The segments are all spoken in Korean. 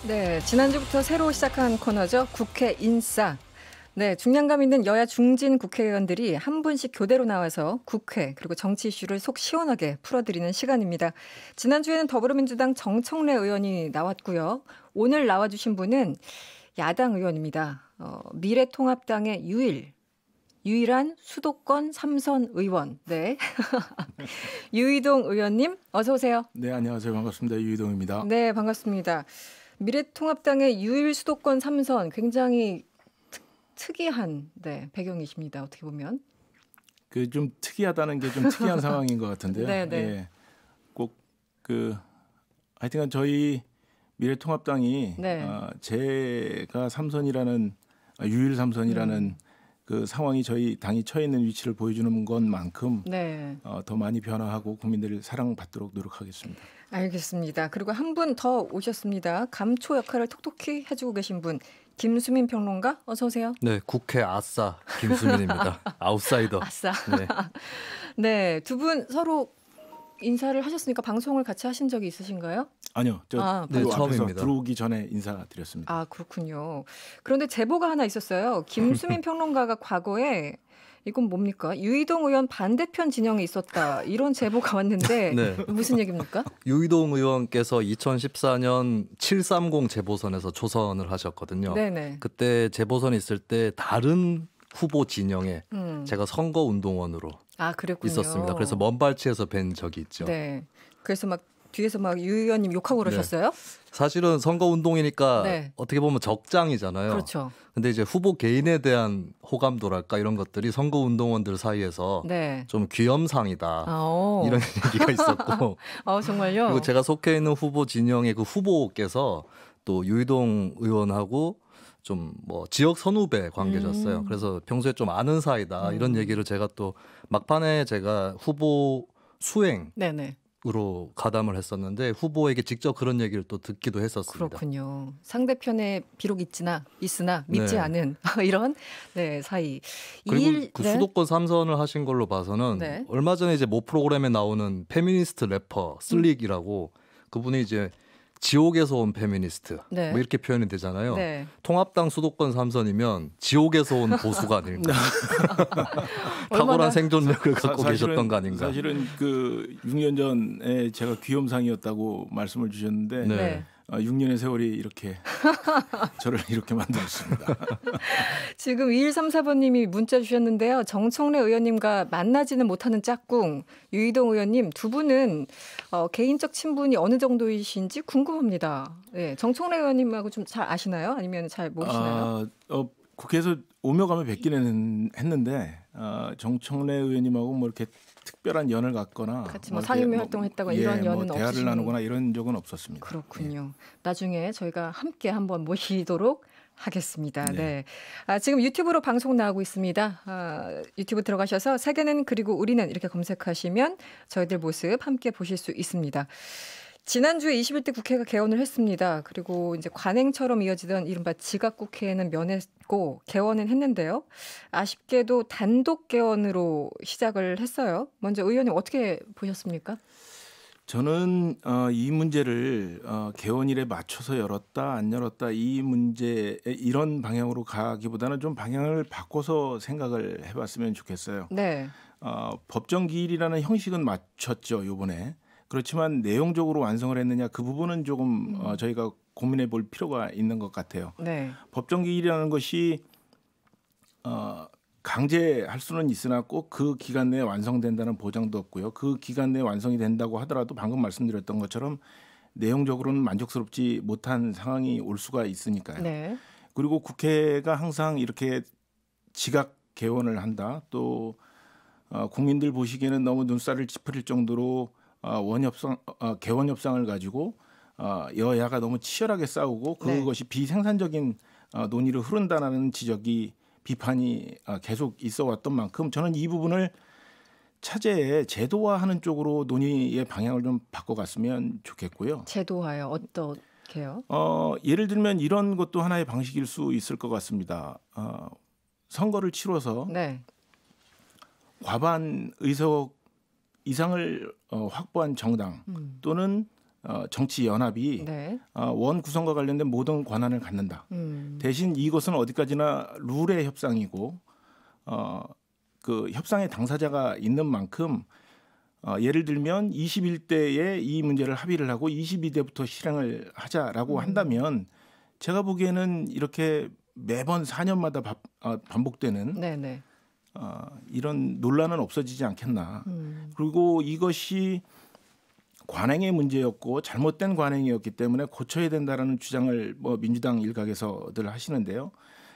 네, 지난주부터 새로 시작한 코너죠. 국회 인싸. 네, 중량감 있는 여야 중진 국회의원들이 한 분씩 교대로 나와서 국회 그리고 정치 이슈를 속 시원하게 풀어드리는 시간입니다. 지난주에는 더불어민주당 정청래 의원이 나왔고요. 오늘 나와주신 분은 야당 의원입니다. 미래통합당의 유일한 수도권 3선 의원. 네. 유이동 의원님 어서 오세요. 네, 안녕하세요. 반갑습니다. 유이동입니다. 네, 반갑습니다. 미래통합당의 유일 수도권 3선 굉장히 특이한 배경이십니다. 어떻게 보면. 그 좀 특이하다는 게 좀 특이한 상황인 것 같은데요. 네, 네. 예, 꼭 하여튼간 저희 미래통합당이 네. 제가 삼선이라는 유일 삼선이라는 그 상황이 저희 당이 처해 있는 위치를 보여주는 것만큼 네. 더 많이 변화하고 국민들을 사랑받도록 노력하겠습니다. 알겠습니다. 그리고 한 분 더 오셨습니다. 감초 역할을 톡톡히 해주고 계신 분 김수민 평론가 어서 오세요. 네, 국회 아싸 김수민입니다. 아웃사이더. 아싸. 네. 네, 두 분 서로 인사를 하셨으니까 방송을 같이 하신 적이 있으신가요? 아니요, 네, 앞에서 처음입니다. 들어오기 전에 인사드렸습니다. 아, 그렇군요. 그런데 제보가 하나 있었어요. 김수민 평론가가 과거에 이건 뭡니까? 유이동 의원 반대편 진영에 있었다. 이런 제보가 왔는데 네. 무슨 얘기입니까? 유이동 의원께서 2014년 730 재보선에서 초선을 하셨거든요. 네네. 그때 재보선이 있을 때 다른 후보 진영에 제가 선거운동원으로 아, 그랬군요. 있었습니다. 그래서 먼발치에서 뵌 적이 있죠. 네. 그래서 막 뒤에서 막 유 의원님 욕하고 그러셨어요? 사실은 선거운동이니까 네. 어떻게 보면 적장이잖아요. 그렇죠. 근데 이제 후보 개인에 대한 호감도랄까 이런 것들이 선거운동원들 사이에서 네. 좀 귀염상이다. 아, 이런 얘기가 있었고 정말요? 그리고 제가 속해 있는 후보 진영의 그 후보께서 또 유이동 의원하고 좀 뭐 지역 선후배 관계셨어요. 그래서 평소에 좀 아는 사이다 이런 얘기를 제가 또 막판에 제가 후보 수행으로 네네. 가담을 했었는데 후보에게 직접 그런 얘기를 또 듣기도 했었습니다. 그렇군요. 상대편에 비록 있으나 믿지 네. 않은 이런 사이. 그리고 그 네. 수도권 3선을 하신 걸로 봐서는 네. 얼마 전에 이제 모 프로그램에 나오는 페미니스트 래퍼 슬릭이라고 그분이 이제 지옥에서 온 페미니스트 네. 뭐 이렇게 표현이 되잖아요. 네. 통합당 수도권 3선이면 지옥에서 온 보수가 아닐까. 얼마나- 탁월한 생존력을 갖고 사실은- 계셨던 거 아닌가. 사실은 그 6년 전에 제가 귀염상이었다고 말씀을 주셨는데 네. 네. 6년의 세월이 이렇게 저를 이렇게 만들었습니다. 지금 2134번님이 문자 주셨는데요. 정청래 의원님과 만나지는 못하는 짝꿍 유이동 의원님 두 분은 개인적 친분이 어느 정도이신지 궁금합니다. 네, 정청래 의원님하고 좀 잘 아시나요? 아니면 잘 모르시나요? 국회에서 오며 가며 뵙기는 했는데 정청래 의원님하고 뭐 이렇게 특별한 연을 갖거나 같이 뭐 이렇게 상임위 활동했다거나 이런 연은 대화를 없으신 나누거나 이런 적은 없었습니다. 그렇군요. 나중에 저희가 함께 한번 모시도록 하겠습니다. 네. 네. 지금 유튜브로 방송 나오고 있습니다. 유튜브 들어가셔서 세계는 그리고 우리는 이렇게 검색하시면 저희들 모습 함께 보실 수 있습니다. 지난주에 21대 국회가 개원을 했습니다. 그리고 이제 관행처럼 이어지던 이른바 지각국회는 면했고 개원은 했는데요. 아쉽게도 단독 개원으로 시작을 했어요. 먼저 의원님 어떻게 보셨습니까? 저는 이 문제를 개원일에 맞춰서 열었다 안 열었다 이 문제 이런 방향으로 가기보다는 좀 방향을 바꿔서 생각을 해봤으면 좋겠어요. 네. 법정 기일이라는 형식은 맞췄죠 이번에. 그렇지만 내용적으로 완성을 했느냐 그 부분은 조금 저희가 고민해 볼 필요가 있는 것 같아요. 네. 법정 기일이라는 것이 강제할 수는 있으나 꼭 그 기간 내에 완성된다는 보장도 없고요. 그 기간 내에 완성이 된다고 하더라도 방금 말씀드렸던 것처럼 내용적으로는 만족스럽지 못한 상황이 올 수가 있으니까요. 네. 그리고 국회가 항상 이렇게 지각 개원을 한다. 또 국민들 보시기에는 너무 눈살을 찌푸릴 정도로 개원 협상을 가지고 여야가 너무 치열하게 싸우고 그것이 비생산적인 논의를 흐른다는 지적이 비판이 계속 있어 왔던 만큼 저는 이 부분을 차제에 제도화하는 쪽으로 논의의 방향을 좀 바꿔갔으면 좋겠고요. 제도화요. 어떻게요? 예를 들면 이런 것도 하나의 방식일 수 있을 것 같습니다. 선거를 치러서 네. 과반 의석 이상을 확보한 정당 또는 정치 연합이 네. 원 구성과 관련된 모든 권한을 갖는다. 대신 이것은 어디까지나 룰의 협상이고 그 협상의 당사자가 있는 만큼 예를 들면 21대에 이 문제를 합의를 하고 22대부터 실행을 하자라고 한다면 제가 보기에는 이렇게 매번 4년마다 반복되는 네네. 이런 논란은 없어지지 않겠나. 그리고 이것이 관행의 문제였고 잘못된 관행이었기 때문에 고쳐야 된다라는 주장을 뭐 민주당 일각에서들 하시는데요.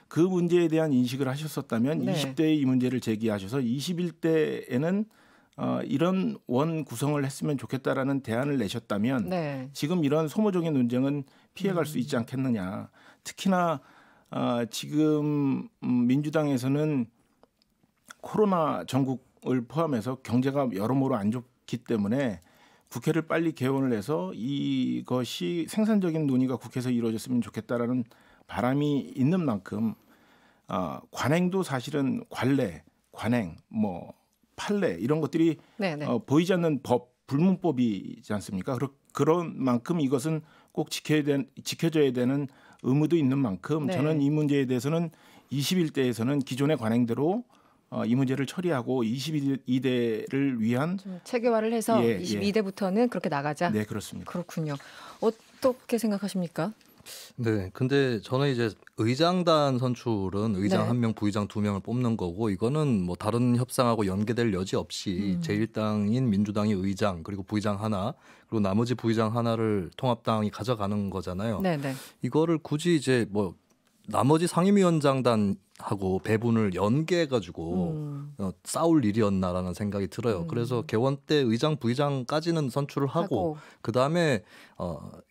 그 문제에 대한 인식을 하셨었다면 네. 20대에 이 문제를 제기하셔서 21대에는 이런 원 구성을 했으면 좋겠다라는 대안을 내셨다면 네. 지금 이런 소모적인 논쟁은 피해갈 수 있지 않겠느냐. 특히나 지금 민주당에서는 코로나 전국을 포함해서 경제가 여러모로 안 좋기 때문에 국회를 빨리 개원을 해서 이것이 생산적인 논의가 국회에서 이루어졌으면 좋겠다라는 바람이 있는 만큼 관행도 사실은 관례, 관행, 뭐 판례 이런 것들이 네네. 보이지 않는 법, 불문법이지 않습니까? 그런 만큼 이것은 꼭 지켜져야 되는 의무도 있는 만큼 네. 저는 이 문제에 대해서는 21대에서는 기존의 관행대로 이 문제를 처리하고 22대를 위한 좀 체계화를 해서 예, 22대부터는 그렇게 나가자. 네 그렇습니다. 그렇군요. 어떻게 생각하십니까? 네, 근데 저는 이제 의장단 선출은 의장 네. 1명, 부의장 2명을 뽑는 거고 이거는 뭐 다른 협상하고 연계될 여지 없이 제1당인 민주당이 의장 그리고 부의장 하나 그리고 나머지 부의장 하나를 통합당이 가져가는 거잖아요. 네네. 이거를 굳이 이제 뭐 나머지 상임위원장단하고 배분을 연계해가지고 싸울 일이었나라는 생각이 들어요. 그래서 개원 때 의장, 부의장까지는 선출을 하고 그 다음에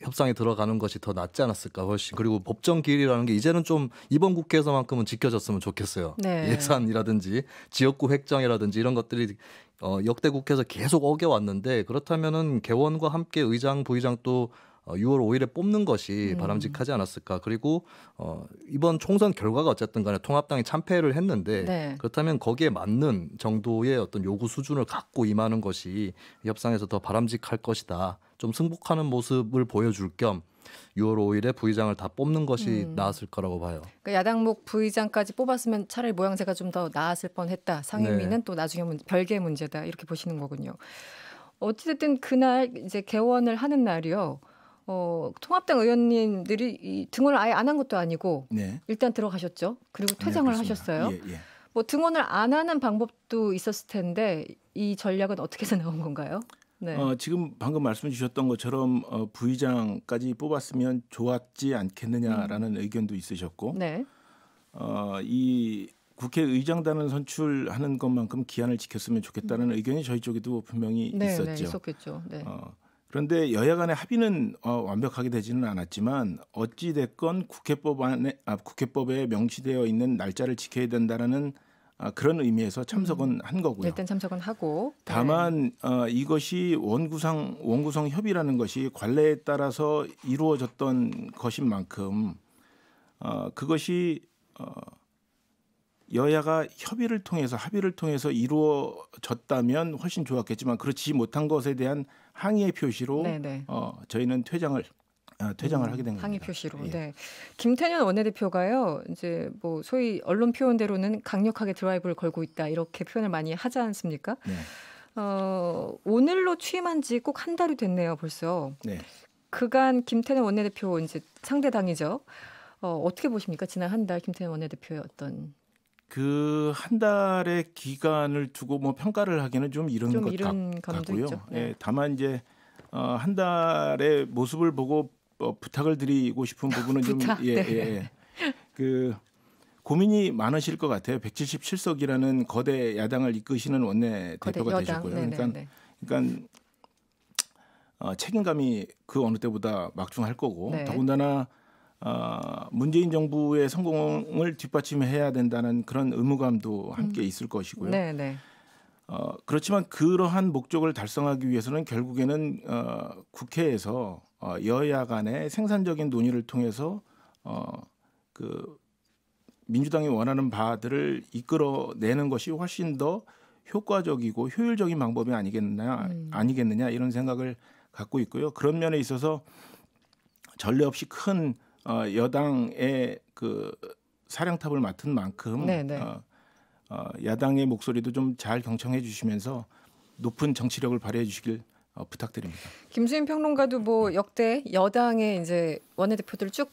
협상에 들어가는 것이 더 낫지 않았을까 훨씬. 그리고 법정 기일이라는 게 이제는 좀 이번 국회에서만큼은 지켜졌으면 좋겠어요. 네. 예산이라든지 지역구 획정이라든지 이런 것들이 역대 국회에서 계속 어겨왔는데 그렇다면은 개원과 함께 의장, 부의장 또 6월 5일에 뽑는 것이 바람직하지 않았을까. 그리고 이번 총선 결과가 어쨌든 간에 통합당이 참패를 했는데 네. 그렇다면 거기에 맞는 정도의 어떤 요구 수준을 갖고 임하는 것이 협상에서 더 바람직할 것이다. 좀 승복하는 모습을 보여줄 겸 6월 5일에 부의장을 다 뽑는 것이 나았을 거라고 봐요. 그러니까 야당목 부의장까지 뽑았으면 차라리 모양새가 좀 더 나았을 뻔했다. 상임위는 네. 또 나중에 별개의 문제다. 이렇게 보시는 거군요. 어찌됐든 그날 이제 개원을 하는 날이요. 통합당 의원님들이 이 등원을 아예 안 한 것도 아니고 네. 일단 들어가셨죠. 그리고 퇴장을 네, 그렇습니다. 하셨어요. 예. 뭐 등원을 안 하는 방법도 있었을 텐데 이 전략은 어떻게 해서 나온 건가요? 네. 지금 방금 말씀 주셨던 것처럼 부의장까지 뽑았으면 좋았지 않겠느냐라는 의견도 있으셨고 네. 이 국회의장단을 선출하는 것만큼 기한을 지켰으면 좋겠다는 의견이 저희 쪽에도 분명히 네, 있었죠. 네, 있었겠죠. 네. 그런데 여야 간의 합의는 완벽하게 되지는 않았지만 어찌 됐건 국회법에 명시되어 있는 날짜를 지켜야 된다라는 그런 의미에서 참석은 한 거고요. 일단 참석은 하고. 다만 이것이 원구성 협의라는 것이 관례에 따라서 이루어졌던 것인 만큼 그것이 여야가 합의를 통해서 이루어졌다면 훨씬 좋았겠지만 그렇지 못한 것에 대한 항의의 표시로 네네. 저희는 퇴장을 하게 된 겁니다. 항의 표시로. 예. 네. 김태년 원내대표가요. 이제 뭐 소위 언론 표현대로는 강력하게 드라이브를 걸고 있다 이렇게 표현을 많이 하지 않습니까? 네. 오늘로 취임한 지 꼭 한 달이 됐네요, 벌써. 네. 그간 김태년 원내대표 이제 상대 당이죠. 어떻게 보십니까? 지난 한 달 김태년 원내대표의 어떤 그 한 달의 기간을 두고 뭐 평가를 하기는 좀 이른 좀 것 이른 감도 같고요. 있죠. 네. 예, 다만 이제 한 달의 모습을 보고 부탁을 드리고 싶은 부분은 부탁? 좀 네. 그 고민이 많으실 것 같아요. 177석이라는 거대 야당을 이끄시는 원내 거대 대표가 여당. 되셨고요. 네네네. 그러니까 책임감이 그 어느 때보다 막중할 거고 네. 더군다나 문재인 정부의 성공을 뒷받침해야 된다는 그런 의무감도 함께 있을 것이고요. 네네. 그렇지만 그러한 목적을 달성하기 위해서는 결국에는 국회에서 여야 간의 생산적인 논의를 통해서 그 민주당이 원하는 바들을 이끌어내는 것이 훨씬 더 효과적이고 효율적인 방법이 아니겠느냐 이런 생각을 갖고 있고요. 그런 면에 있어서 전례 없이 큰 여당의 그 사령탑을 맡은 만큼 네네. 야당의 목소리도 좀 잘 경청해 주시면서 높은 정치력을 발휘해 주시길 부탁드립니다. 김수인 평론가도 뭐 역대 여당의 이제 원내대표들 쭉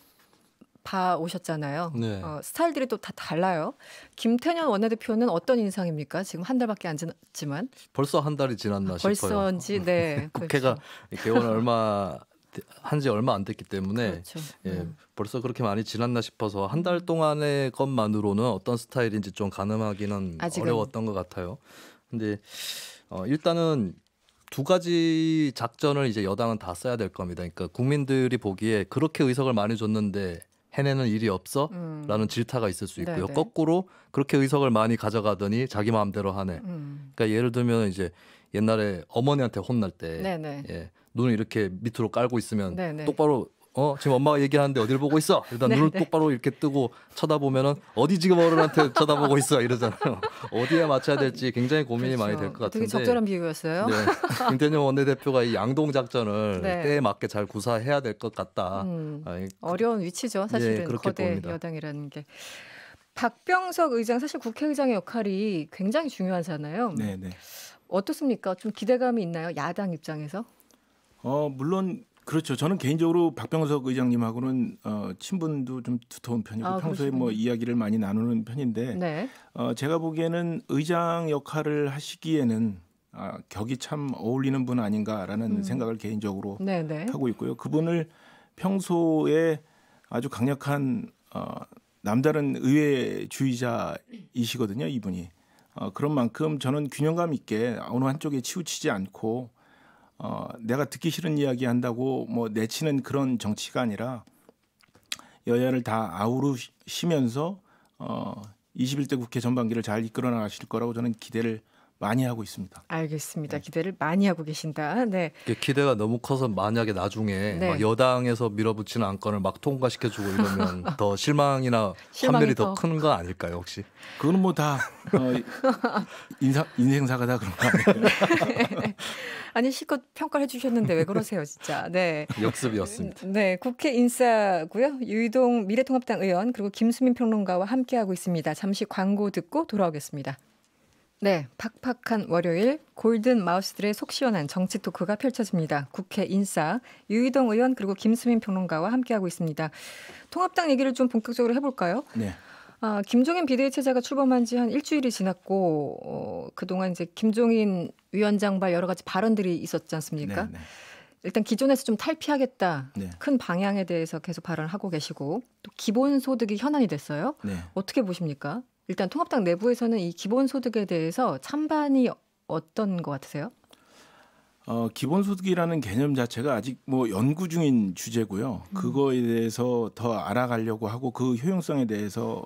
봐 오셨잖아요. 네. 스타일들이 또 다 달라요. 김태년 원내대표는 어떤 인상입니까? 지금 한 달밖에 안 지났지만 벌써 한 달이 지났나 싶어요. 벌써인지 네. 국회가 개원 한지 얼마 안 됐기 때문에 그렇죠. 예, 벌써 그렇게 많이 지났나 싶어서 한 달 동안의 것만으로는 어떤 스타일인지 좀 가늠하기는 아직은. 어려웠던 것 같아요. 근데 일단은 두 가지 작전을 이제 여당은 다 써야 될 겁니다. 그러니까 국민들이 보기에 그렇게 의석을 많이 줬는데 해내는 일이 없어? 라는 질타가 있을 수 있고요. 네네. 거꾸로 그렇게 의석을 많이 가져가더니 자기 마음대로 하네. 그러니까 예를 들면 이제 옛날에 어머니한테 혼날 때 네네. 예, 눈을 이렇게 밑으로 깔고 있으면 네네. 똑바로 지금 엄마가 얘기하는데 어디를 보고 있어? 일단 눈을 네네. 똑바로 이렇게 뜨고 쳐다보면은 어디 지금 어른한테 쳐다보고 있어 이러잖아요. 어디에 맞춰야 될지 굉장히 고민이 많이 될 것 그렇죠. 같은데. 되게 적절한 비유였어요. 네, 김태년 원내대표가 이 양동 작전을 네. 때에 맞게 잘 구사해야 될 것 같다. 어려운 위치죠. 사실은 그렇게 거대 봅니다. 여당이라는 게. 박병석 의장 사실 국회의장의 역할이 굉장히 중요하잖아요. 네, 네. 어떻습니까? 좀 기대감이 있나요? 야당 입장에서? 물론 그렇죠. 저는 개인적으로 박병석 의장님하고는 친분도 좀 두터운 편이고 평소에 뭐 그러시군요. 이야기를 많이 나누는 편인데 네. 제가 보기에는 의장 역할을 하시기에는 격이 참 어울리는 분 아닌가라는 생각을 개인적으로 네네. 하고 있고요. 그분을 평소에 아주 강력한 남다른 의회주의자이시거든요. 이분이. 그런 만큼 저는 균형감 있게 어느 한쪽에 치우치지 않고 내가 듣기 싫은 이야기 한다고 뭐 내치는 그런 정치가 아니라 여야를 다 아우르시면서 21대 국회 전반기를 잘 이끌어 나가실 거라고 저는 기대를 많이 하고 있습니다. 알겠습니다. 기대를 많이 하고 계신다. 네. 이게 기대가 너무 커서 만약에 나중에 네. 막 여당에서 밀어붙이는 안건을 막 통과시켜주고 이러면 더 실망이나 실망이 환멸이 더 더 큰 거 아닐까요 혹시? 그거는 뭐 다 인생사가 다 그런 거 아니에요? 아니 실컷 평가를 해주셨는데 왜 그러세요, 진짜. 네. 역습이었습니다. 네, 국회 인사고요. 유이동 미래통합당 의원 그리고 김수민 평론가와 함께하고 있습니다. 잠시 광고 듣고 돌아오겠습니다. 네, 팍팍한 월요일 골든 마우스들의 속 시원한 정치 토크가 펼쳐집니다. 국회 인사 유이동 의원 그리고 김수민 평론가와 함께하고 있습니다. 통합당 얘기를 좀 본격적으로 해볼까요? 네. 김종인 비대위 체제가 출범한 지 한 일주일이 지났고 그동안 이제 김종인 위원장발 여러 가지 발언들이 있었지 않습니까? 네, 네. 일단 기존에서 좀 탈피하겠다. 네. 큰 방향에 대해서 계속 발언을 하고 계시고 또 기본소득이 현안이 됐어요. 네. 어떻게 보십니까? 일단 통합당 내부에서는 이 기본소득에 대해서 찬반이 어떤 것 같으세요? 기본소득이라는 개념 자체가 아직 뭐 연구 중인 주제고요. 그거에 대해서 더 알아가려고 하고 그 효용성에 대해서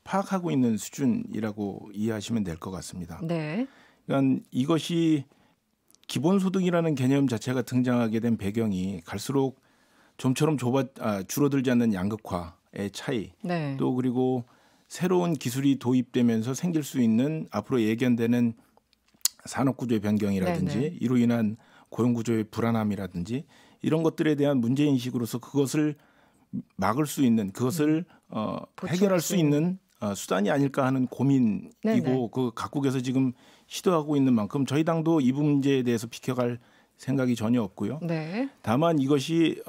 파악하고 있는 수준이라고 이해하시면 될 것 같습니다. 네. 그러니까 이것이 기본소득이라는 개념 자체가 등장하게 된 배경이 갈수록 좀처럼 줄어들지 않는 양극화의 차이, 네. 또 그리고 새로운 기술이 도입되면서 생길 수 있는 앞으로 예견되는 산업구조의 변경이라든지 네네. 이로 인한 고용구조의 불안함이라든지 이런 것들에 대한 문제인식으로서 그것을 막을 수 있는 그것을 해결할 수 있는 수단이 아닐까 하는 고민이고 네네. 그 각국에서 지금 시도하고 있는 만큼 저희 당도 이 문제에 대해서 비켜갈 생각이 전혀 없고요. 네. 다만 이것이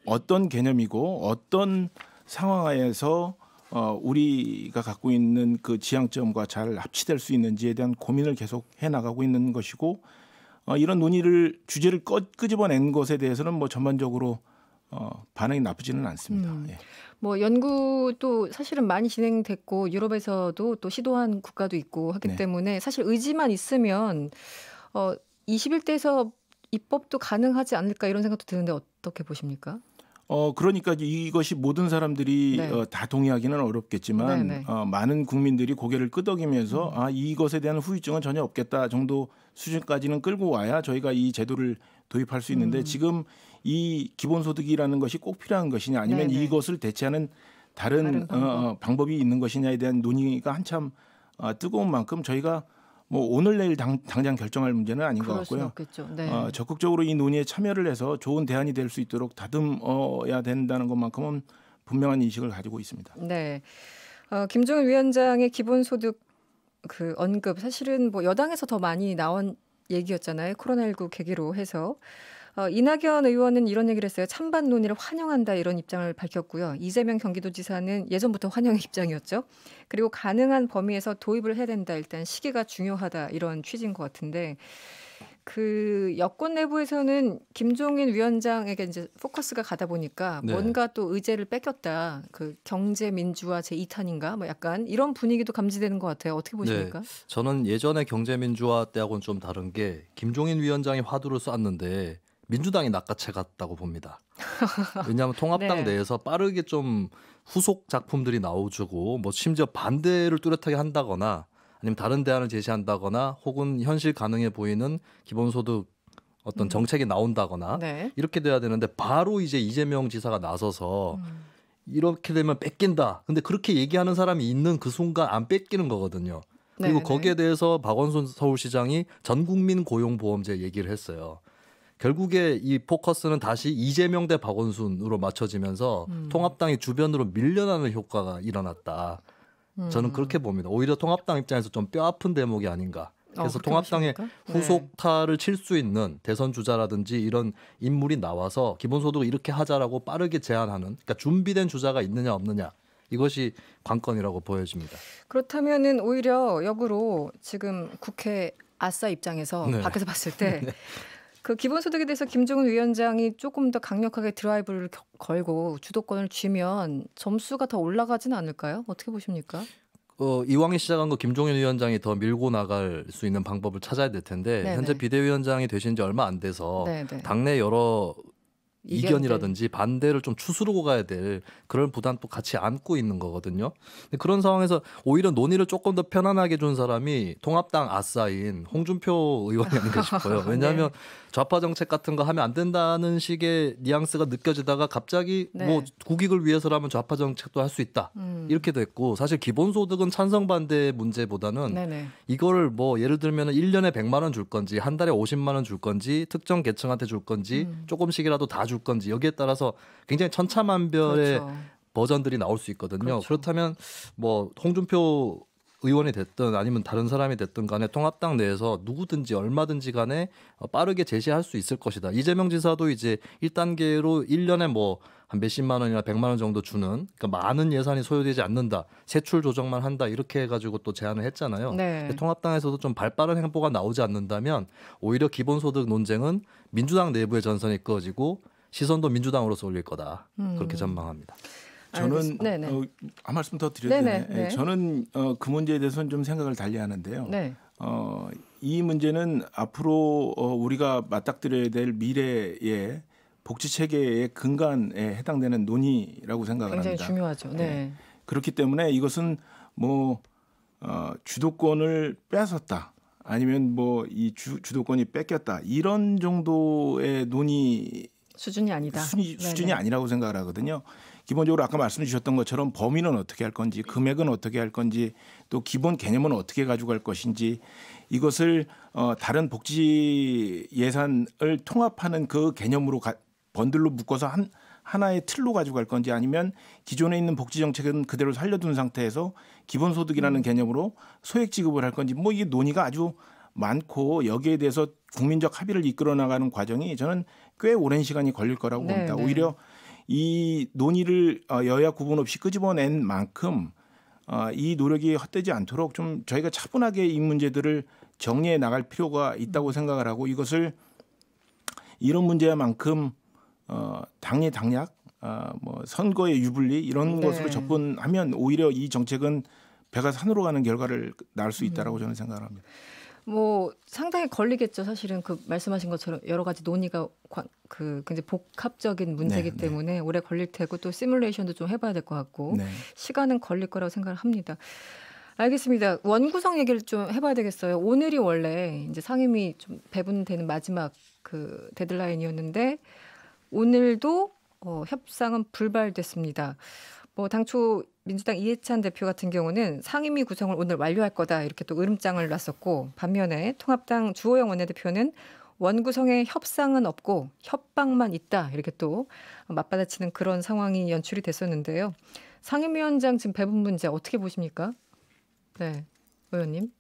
어떤 개념이고 어떤 상황하에서 우리가 갖고 있는 그 지향점과 잘 합치될 수 있는지에 대한 고민을 계속 해나가고 있는 것이고 이런 주제를 끄집어낸 것에 대해서는 뭐 전반적으로 반응이 나쁘지는 않습니다. 예. 뭐 연구도 사실은 많이 진행됐고 유럽에서도 또 시도한 국가도 있고 하기 네. 때문에 사실 의지만 있으면 21대에서 입법도 가능하지 않을까 이런 생각도 드는데 어떻게 보십니까? 그러니까 이것이 모든 사람들이 네. 다 동의하기는 어렵겠지만 네네. 많은 국민들이 고개를 끄덕이면서 이것에 대한 후유증은 전혀 없겠다 정도 수준까지는 끌고 와야 저희가 이 제도를 도입할 수 있는데 지금 이 기본소득이라는 것이 꼭 필요한 것이냐 아니면 네네. 이것을 대체하는 다른 방법. 방법이 있는 것이냐에 대한 논의가 한참 뜨거운 만큼 저희가 뭐 오늘 내일 당장 결정할 문제는 아닌 것 그럴 수는 같고요. 없겠죠. 네. 적극적으로 이 논의에 참여를 해서 좋은 대안이 될 수 있도록 다듬어야 된다는 것만큼은 분명한 인식을 가지고 있습니다. 네. 김종인 위원장의 기본소득 그 언급 사실은 뭐 여당에서 더 많이 나온 얘기였잖아요. 코로나19 계기로 해서. 이낙연 의원은 이런 얘기를 했어요. 찬반 논의를 환영한다 이런 입장을 밝혔고요. 이재명 경기도지사는 예전부터 환영의 입장이었죠. 그리고 가능한 범위에서 도입을 해야 된다. 일단 시기가 중요하다 이런 취지인 것 같은데 그 여권 내부에서는 김종인 위원장에게 이제 포커스가 가다 보니까 네. 뭔가 또 의제를 뺏겼다. 그 경제 민주화 제2탄인가 뭐 약간 이런 분위기도 감지되는 것 같아요. 어떻게 보십니까? 저는 예전에 경제민주화 때하고는 좀 다른 게 김종인 위원장이 화두를 쐈는데 민주당이 낚아채 갔다고 봅니다. 왜냐하면 통합당 네. 내에서 빠르게 좀 후속 작품들이 나오주고 뭐 심지어 반대를 뚜렷하게 한다거나 아니면 다른 대안을 제시한다거나 혹은 현실 가능해 보이는 기본소득 어떤 정책이 나온다거나 네. 이렇게 돼야 되는데 바로 이제 이재명 지사가 나서서 이렇게 되면 뺏긴다. 근데 그렇게 얘기하는 사람이 있는 그 순간 안 뺏기는 거거든요. 그리고 네네. 거기에 대해서 박원순 서울시장이 전국민 고용보험제 얘기를 했어요. 결국에 이 포커스는 다시 이재명 대 박원순으로 맞춰지면서 통합당이 주변으로 밀려나는 효과가 일어났다. 저는 그렇게 봅니다. 오히려 통합당 입장에서 좀 뼈아픈 대목이 아닌가. 그래서 그렇게 통합당의 보십니까? 네. 후속타를 칠 수 있는 대선 주자라든지 이런 인물이 나와서 기본소득을 이렇게 하자라고 빠르게 제안하는, 그러니까 준비된 주자가 있느냐 없느냐, 이것이 관건이라고 보여집니다. 그렇다면은 오히려 역으로 지금 국회 아싸 입장에서 네. 밖에서 봤을 때 그 기본소득에 대해서 김종인 위원장이 조금 더 강력하게 드라이브를 걸고 주도권을 쥐면 점수가 더 올라가지는 않을까요? 어떻게 보십니까? 이왕에 시작한 거 김종인 위원장이 더 밀고 나갈 수 있는 방법을 찾아야 될 텐데 네네. 현재 비대위원장이 되신 지 얼마 안 돼서 네네. 당내 여러 이견들. 이견이라든지 반대를 좀 추스르고 가야 될 그런 부담도 같이 안고 있는 거거든요. 근데 그런 상황에서 오히려 논의를 조금 더 편안하게 준 사람이 통합당 아싸인 홍준표 의원이 아닌가 싶어요. 왜냐하면 좌파 정책 같은 거 하면 안 된다는 식의 뉘앙스가 느껴지다가 갑자기 네. 뭐 국익을 위해서라면 좌파 정책도 할 수 있다. 이렇게 됐고 사실 기본소득은 찬성 반대 문제보다는 네네. 이거를 뭐 예를 들면 1년에 100만 원 줄 건지 한 달에 50만 원 줄 건지 특정 계층한테 줄 건지 조금씩이라도 다 줄 건지 여기에 따라서 굉장히 천차만별의 그렇죠. 버전들이 나올 수 있거든요. 그렇죠. 그렇다면 뭐 홍준표 의원이 됐든 아니면 다른 사람이 됐든 간에 통합당 내에서 누구든지 얼마든지 간에 빠르게 제시할 수 있을 것이다. 이재명 지사도 이제 1단계로 1년에 뭐 한 몇십만 원이나 100만 원 정도 주는, 그러니까 많은 예산이 소요되지 않는다. 세출 조정만 한다. 이렇게 해가지고 또 제안을 했잖아요. 네. 근데 통합당에서도 좀 발빠른 행보가 나오지 않는다면 오히려 기본소득 논쟁은 민주당 내부의 전선이 꺼지고 시선도 민주당으로서 올릴 거다. 그렇게 전망합니다. 저는 네네. 한 말씀 더 드려도 네네. 되나요? 네. 저는 그 문제에 대해서는 좀 생각을 달리하는데요. 네. 이 문제는 앞으로 우리가 맞닥뜨려야 될 미래의 복지 체계의 근간에 해당되는 논의라고 생각을 굉장히 합니다. 중요하죠. 네. 그렇기 때문에 이것은 뭐 주도권을 뺏었다, 아니면 뭐 이 주도권이 뺏겼다, 이런 정도의 논의 수준이 아니다. 수준이 네네. 아니라고 생각을 하거든요. 기본적으로 아까 말씀 주셨던 것처럼 범위는 어떻게 할 건지, 금액은 어떻게 할 건지, 또 기본 개념은 어떻게 가져갈 것인지, 이것을 다른 복지 예산을 통합하는 그 개념으로 번들로 묶어서 하나의 틀로 가져갈 건지, 아니면 기존에 있는 복지 정책은 그대로 살려둔 상태에서 기본소득이라는 개념으로 소액 지급을 할 건지, 뭐 이게 논의가 아주 많고 여기에 대해서 국민적 합의를 이끌어 나가는 과정이 저는 꽤 오랜 시간이 걸릴 거라고 봅니다. 네. 오히려 이 논의를 여야 구분 없이 끄집어낸 만큼 이 노력이 헛되지 않도록 좀 저희가 차분하게 이 문제들을 정리해 나갈 필요가 있다고 생각을 하고, 이것을 이런 문제만큼 당리 당략, 뭐 선거의 유불리 이런 네. 것으로 접근하면 오히려 이 정책은 배가 산으로 가는 결과를 낳을 수 있다라고 저는 생각을 합니다. 뭐 상당히 걸리겠죠. 사실은 그 말씀하신 것처럼 여러 가지 논의가 그 굉장히 복합적인 문제이기 네, 때문에 오래 걸릴 테고 또 시뮬레이션도 좀 해봐야 될 것 같고 네. 시간은 걸릴 거라고 생각을 합니다. 알겠습니다. 원구성 얘기를 좀 해봐야 되겠어요. 오늘이 원래 이제 상임위 좀 배분되는 마지막 그 데드라인이었는데 오늘도 협상은 불발됐습니다. 뭐 당초 민주당 이해찬 대표 같은 경우는 상임위 구성을 오늘 완료할 거다 이렇게 또 으름장을 놨었고 반면에 통합당 주호영 원내대표는 원구성에 협상은 없고 협박만 있다 이렇게 또 맞받아치는 그런 상황이 연출이 됐었는데요. 상임위원장 지금 배분 문제 어떻게 보십니까? 네, 의원님.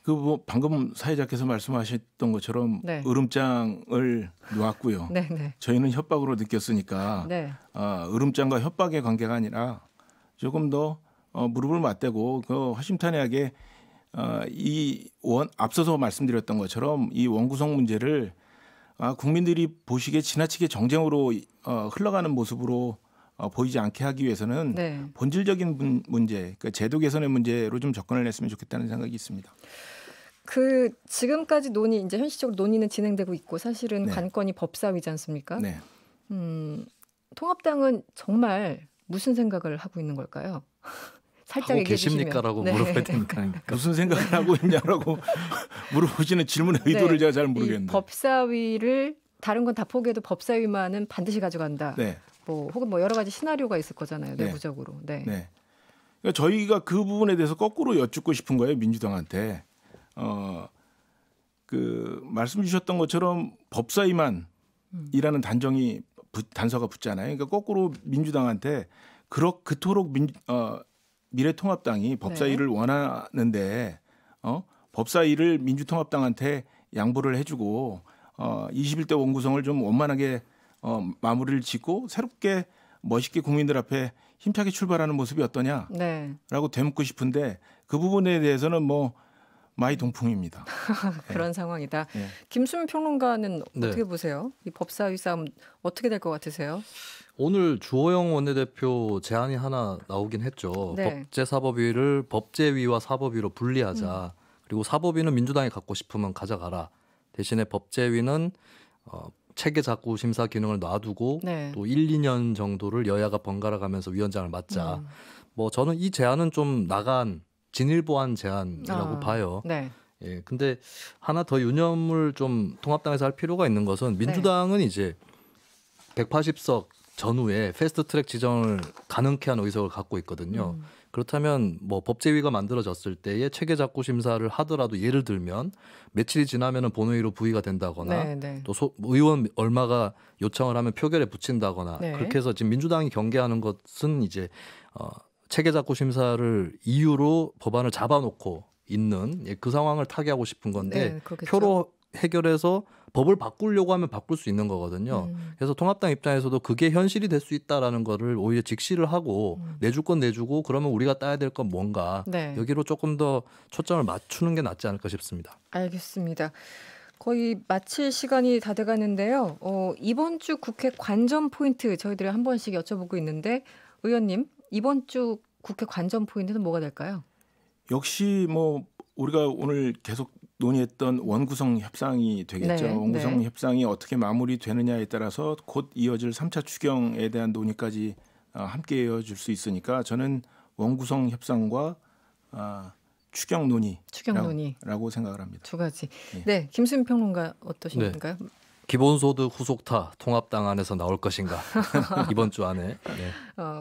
그 뭐 방금 사회자께서 말씀하셨던 것처럼 네. 으름장을 놓았고요. 네, 네. 저희는 협박으로 느꼈으니까 네. 으름장과 협박의 관계가 아니라 조금 더 무릎을 맞대고 그 허심탄회하게 앞서서 말씀드렸던 것처럼 이 원구성 문제를 국민들이 보시기에 지나치게 정쟁으로 흘러가는 모습으로 보이지 않게 하기 위해서는 네. 본질적인 문제, 그러니까 제도 개선의 문제로 좀 접근을 했으면 좋겠다는 생각이 있습니다. 그 지금까지 이제 현실적으로 논의는 진행되고 있고 사실은 네. 관건이 법사위지 않습니까? 네. 통합당은 정말 무슨 생각을 하고 있는 걸까요? 살짝 하고 얘기해 주시면. 계십니까라고 네. 물어봐야 되니까. 무슨 생각을 하고 있냐라고 물어보시는 질문의 의도를 네. 제가 잘 이 모르겠는데. 법사위를 다른 건 다 포기해도 법사위만은 반드시 가져간다. 네. 뭐 혹은 뭐 여러 가지 시나리오가 있을 거잖아요. 네. 내부적으로. 네. 네. 그러니까 저희가 그 부분에 대해서 거꾸로 여쭙고 싶은 거예요. 민주당한테. 그 말씀 주셨던 것처럼 법사위만 이라는 단서가 붙잖아요. 그러니까 거꾸로 민주당한테 그토록 미래통합당이 법사위를 원하는데 법사위를 민주통합당한테 양보를 해주고 21대 원구성을 좀 원만하게 마무리를 짓고 새롭게 멋있게 국민들 앞에 힘차게 출발하는 모습이 어떠냐라고 네. 되묻고 싶은데 그 부분에 대해서는 뭐 마이 동풍입니다. 그런 상황이다. 네. 김수민 평론가는 네. 어떻게 보세요? 이 법사위 싸움 어떻게 될 것 같으세요? 오늘 주호영 원내대표 제안이 하나 나오긴 했죠. 네. 법제사법위를 법제위와 사법위로 분리하자. 그리고 사법위는 민주당이 갖고 싶으면 가져가라. 대신에 법제위는 체계작구 심사 기능을 놔두고 네. 또 1, 2년 정도를 여야가 번갈아 가면서 위원장을 맡자. 뭐 저는 이 제안은 좀 나간 진일보한 제안이라고 봐요. 네. 예, 근데 하나 더 유념을 좀 통합당에서 할 필요가 있는 것은 민주당은 이제 180석 전후에 패스트트랙 지정을 가능케 한 의석을 갖고 있거든요. 그렇다면 뭐 법제위가 만들어졌을 때에 체계작구 심사를 하더라도 예를 들면 며칠이 지나면은 본회의로 부의가 된다거나 네, 네. 또 의원 얼마가 요청을 하면 표결에 붙인다거나 네. 그렇게 해서 지금 민주당이 경계하는 것은 이제 체계작구 심사를 이유로 법안을 잡아놓고 있는 그 상황을 타개하고 싶은 건데 네, 그렇겠죠. 표로 해결해서 법을 바꾸려고 하면 바꿀 수 있는 거거든요. 그래서 통합당 입장에서도 그게 현실이 될 수 있다라는 거를 오히려 직시를 하고 내줄 건 내주고 그러면 우리가 따야 될 건 뭔가 네. 여기로 조금 더 초점을 맞추는 게 낫지 않을까 싶습니다. 알겠습니다. 거의 마칠 시간이 다 돼가는데요. 이번 주 국회 관전 포인트 저희들이 한 번씩 여쭤보고 있는데 의원님 이번 주 국회 관전 포인트는 뭐가 될까요? 역시 뭐 우리가 오늘 계속 논의했던 원구성 협상이 되겠죠. 네, 원구성 네. 협상이 어떻게 마무리되느냐에 따라서 곧 이어질 3차 추경에 대한 논의까지 함께 이어질 수 있으니까 저는 원구성 협상과 추경 논의라고 생각을 합니다. 두 가지. 네. 네, 김수민 평론가 어떠신가요? 기본소득 후속타 통합당 안에서 나올 것인가 이번 주 안에. 네.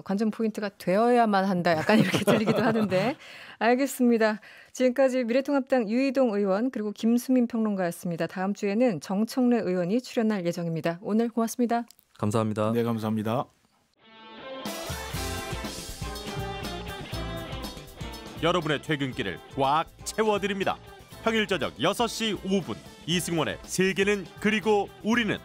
관전 포인트가 되어야만 한다. 약간 이렇게 들리기도 하는데 알겠습니다. 지금까지 미래통합당 유희동 의원 그리고 김수민 평론가였습니다. 다음 주에는 정청래 의원이 출연할 예정입니다. 오늘 고맙습니다. 감사합니다. 네, 감사합니다. 여러분의 퇴근길을 꽉 채워드립니다. 평일 저녁 6시 5분 이승원의 세계는 그리고 우리는